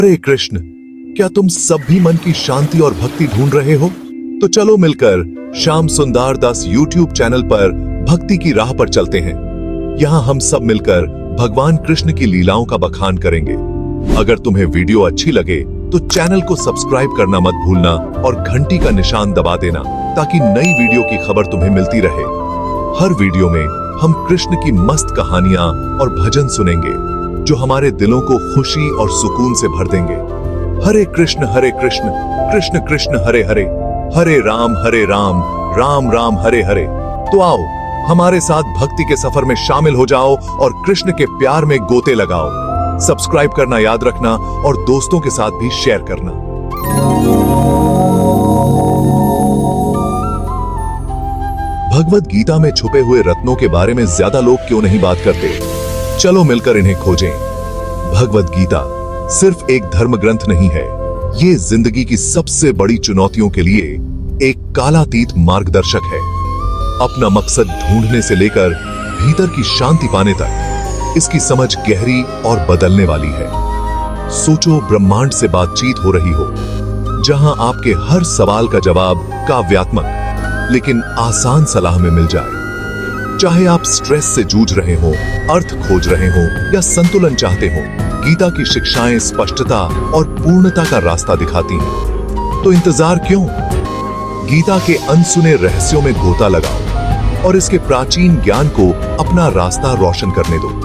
हरे कृष्ण, क्या तुम सब भी मन की शांति और भक्ति ढूंढ रहे हो? तो चलो मिलकर श्याम सुंदर दास यूट्यूब चैनल पर भक्ति की राह पर चलते हैं। यहाँ हम सब मिलकर भगवान कृष्ण की लीलाओं का बखान करेंगे। अगर तुम्हें वीडियो अच्छी लगे तो चैनल को सब्सक्राइब करना मत भूलना और घंटी का निशान दबा देना ताकि नई वीडियो की खबर तुम्हें मिलती रहे। हर वीडियो में हम कृष्ण की मस्त कहानियां और भजन सुनेंगे जो हमारे दिलों को खुशी और सुकून से भर देंगे। हरे कृष्ण कृष्ण कृष्ण हरे हरे, हरे राम राम राम हरे हरे। तो आओ हमारे साथ भक्ति के सफर में शामिल हो जाओ और कृष्ण के प्यार में गोते लगाओ। सब्सक्राइब करना याद रखना और दोस्तों के साथ भी शेयर करना। भगवद गीता में छुपे हुए रत्नों के बारे में ज्यादा लोग क्यों नहीं बात करते? चलो मिलकर इन्हें खोजें। भगवद गीता सिर्फ एक धर्म ग्रंथ नहीं है, ये जिंदगी की सबसे बड़ी चुनौतियों के लिए एक कालातीत मार्गदर्शक है। अपना मकसद ढूंढने से लेकर भीतर की शांति पाने तक इसकी समझ गहरी और बदलने वाली है। सोचो, ब्रह्मांड से बातचीत हो रही हो, जहां आपके हर सवाल का जवाब काव्यात्मक लेकिन आसान सलाह में मिल जाए। चाहे आप स्ट्रेस से जूझ रहे हो, अर्थ खोज रहे हो या संतुलन चाहते हो, गीता की शिक्षाएं स्पष्टता और पूर्णता का रास्ता दिखाती हैं। तो इंतजार क्यों? गीता के अनसुने रहस्यों में गोता लगाओ और इसके प्राचीन ज्ञान को अपना रास्ता रोशन करने दो।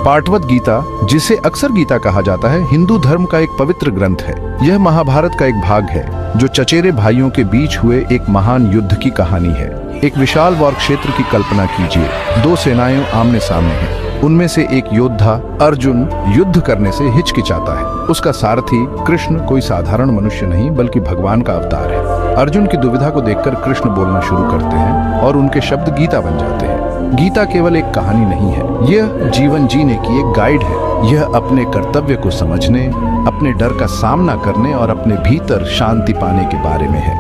पाठवद गीता, जिसे अक्सर गीता कहा जाता है, हिंदू धर्म का एक पवित्र ग्रंथ है। यह महाभारत का एक भाग है जो चचेरे भाइयों के बीच हुए एक महान युद्ध की कहानी है। एक विशाल वर क्षेत्र की कल्पना कीजिए। दो सेनाएं आमने सामने हैं। उनमें से एक योद्धा अर्जुन युद्ध करने से हिचकिचाता है। उसका सारथी कृष्ण कोई साधारण मनुष्य नहीं बल्कि भगवान का अवतार है। अर्जुन की दुविधा को देखकर कृष्ण बोलना शुरू करते हैं और उनके शब्द गीता बन जाते हैं। गीता केवल एक कहानी नहीं है, यह जीवन जीने की एक गाइड है। यह अपने कर्तव्य को समझने, अपने डर का सामना करने और अपने भीतर शांति पाने के बारे में है।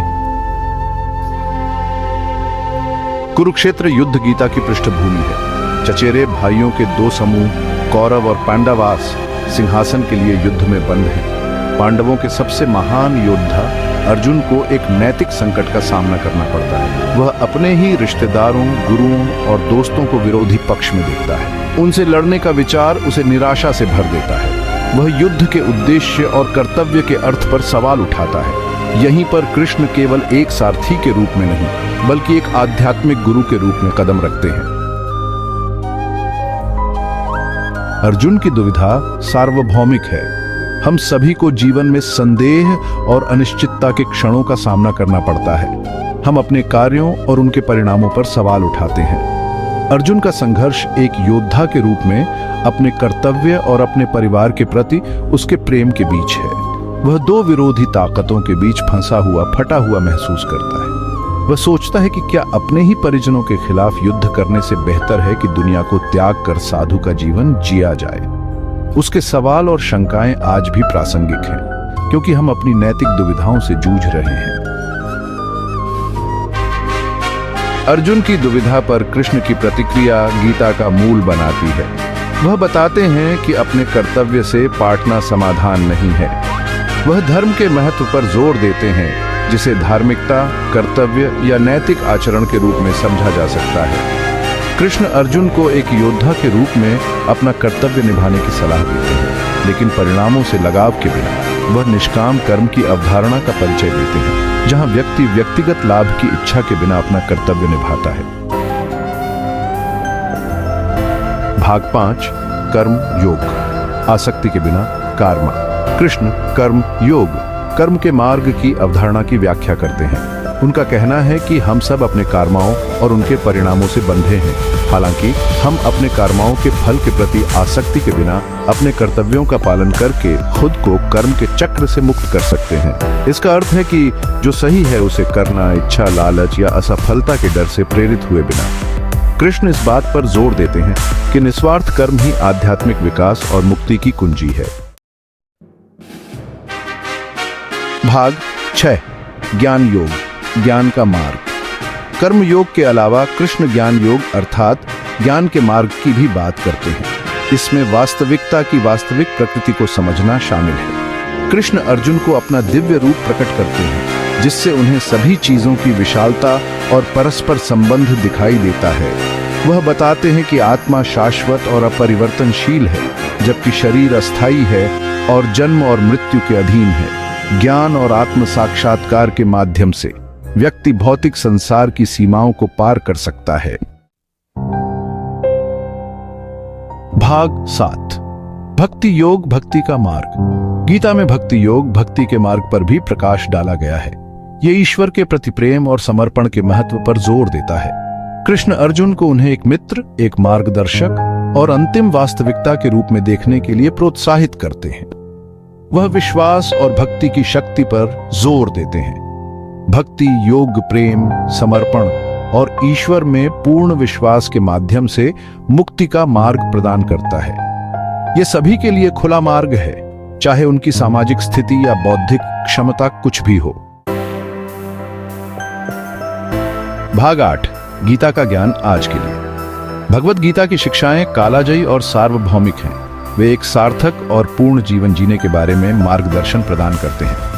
कुरुक्षेत्र युद्ध गीता की पृष्ठभूमि है। चचेरे भाइयों के दो समूह, कौरव और पांडवास, सिंहासन के लिए युद्ध में बंद हैं। पांडवों के सबसे महान योद्धा अर्जुन को एक नैतिक संकट का सामना करना पड़ता है। वह अपने ही रिश्तेदारों, गुरुओं और दोस्तों को विरोधी पक्ष में देखता है। उनसे लड़ने का विचार उसे निराशा से भर देता है। वह युद्ध के उद्देश्य और कर्तव्य के अर्थ पर सवाल उठाता है। यहीं पर कृष्ण केवल एक सारथी के रूप में नहीं बल्कि एक आध्यात्मिक गुरु के रूप में कदम रखते हैं। अर्जुन की दुविधा सार्वभौमिक है। हम सभी को जीवन में संदेह और अनिश्चितता के क्षणों का सामना करना पड़ता है। हम अपने कार्यों और उनके परिणामों पर सवाल उठाते हैं। अर्जुन का संघर्ष एक योद्धा के रूप में अपने कर्तव्य और अपने परिवार के प्रति उसके प्रेम के बीच है। वह दो विरोधी ताकतों के बीच फंसा हुआ, फटा हुआ महसूस करता है। वह सोचता है कि क्या अपने ही परिजनों के खिलाफ युद्ध करने से बेहतर है कि दुनिया को त्याग कर साधु का जीवन जिया जाए। उसके सवाल और शंकाएं आज भी प्रासंगिक हैं, क्योंकि हम अपनी नैतिक दुविधाओं से जूझ रहे हैं। अर्जुन की दुविधा पर कृष्ण की प्रतिक्रिया गीता का मूल बनाती है। वह बताते हैं कि अपने कर्तव्य से पाटना समाधान नहीं है। वह धर्म के महत्व पर जोर देते हैं, जिसे धार्मिकता, कर्तव्य या नैतिक आचरण के रूप में समझा जा सकता है। कृष्ण अर्जुन को एक योद्धा के रूप में अपना कर्तव्य निभाने की सलाह देते हैं, लेकिन परिणामों से लगाव के बिना वह निष्काम कर्म की अवधारणा का परिचय देते हैं, जहां व्यक्ति व्यक्तिगत लाभ की इच्छा के बिना अपना कर्तव्य निभाता है। भाग 5, कर्म योग, आसक्ति के बिना कर्म। कृष्ण कर्म योग, कर्म के मार्ग की अवधारणा की व्याख्या करते हैं। उनका कहना है कि हम सब अपने कर्माओं और उनके परिणामों से बंधे हैं। हालांकि हम अपने कर्माओं के फल के प्रति आसक्ति के बिना अपने कर्तव्यों का पालन करके खुद को कर्म के चक्र से मुक्त कर सकते हैं। इसका अर्थ है कि जो सही है उसे करना, इच्छा, लालच या असफलता के डर से प्रेरित हुए बिना। कृष्ण इस बात पर जोर देते हैं कि निस्वार्थ कर्म ही आध्यात्मिक विकास और मुक्ति की कुंजी है। भाग 6, ज्ञान योग, ज्ञान का मार्ग। कर्म योग के अलावा कृष्ण ज्ञान योग अर्थात ज्ञान के मार्ग की भी बात करते हैं। इसमें वास्तविकता की वास्तविक प्रकृति को समझना शामिल है। कृष्ण अर्जुन को अपना दिव्य रूप प्रकट करते हैं, जिससे उन्हें सभी चीजों की विशालता और परस्पर संबंध दिखाई देता है। वह बताते हैं कि आत्मा शाश्वत और अपरिवर्तनशील है, जबकि शरीर अस्थायी है और जन्म और मृत्यु के अधीन है। ज्ञान और आत्म साक्षात्कार के माध्यम से व्यक्ति भौतिक संसार की सीमाओं को पार कर सकता है। भाग 7 भक्ति योग, भक्ति का मार्ग। गीता में भक्ति योग, भक्ति के मार्ग पर भी प्रकाश डाला गया है। यह ईश्वर के प्रति प्रेम और समर्पण के महत्व पर जोर देता है। कृष्ण अर्जुन को उन्हें एक मित्र, एक मार्गदर्शक और अंतिम वास्तविकता के रूप में देखने के लिए प्रोत्साहित करते हैं। वह विश्वास और भक्ति की शक्ति पर जोर देते हैं। भक्ति योग, प्रेम, समर्पण और ईश्वर में पूर्ण विश्वास के माध्यम से मुक्ति का मार्ग प्रदान करता है। यह सभी के लिए खुला मार्ग है, चाहे उनकी सामाजिक स्थिति या बौद्धिक क्षमता कुछ भी हो। भाग 8 गीता का ज्ञान आज के लिए। भगवत गीता की शिक्षाएं कालाजयी और सार्वभौमिक हैं। वे एक सार्थक और पूर्ण जीवन जीने के बारे में मार्गदर्शन प्रदान करते हैं।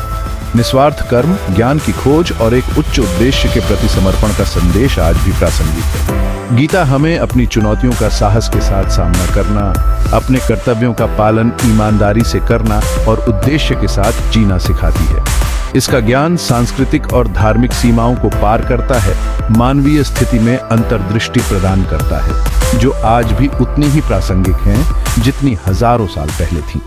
निस्वार्थ कर्म, ज्ञान की खोज और एक उच्च उद्देश्य के प्रति समर्पण का संदेश आज भी प्रासंगिक है। गीता हमें अपनी चुनौतियों का साहस के साथ सामना करना, अपने कर्तव्यों का पालन ईमानदारी से करना और उद्देश्य के साथ जीना सिखाती है। इसका ज्ञान सांस्कृतिक और धार्मिक सीमाओं को पार करता है, मानवीय स्थिति में अंतर्दृष्टि प्रदान करता है, जो आज भी उतनी ही प्रासंगिक हैं जितनी हजारों साल पहले थी।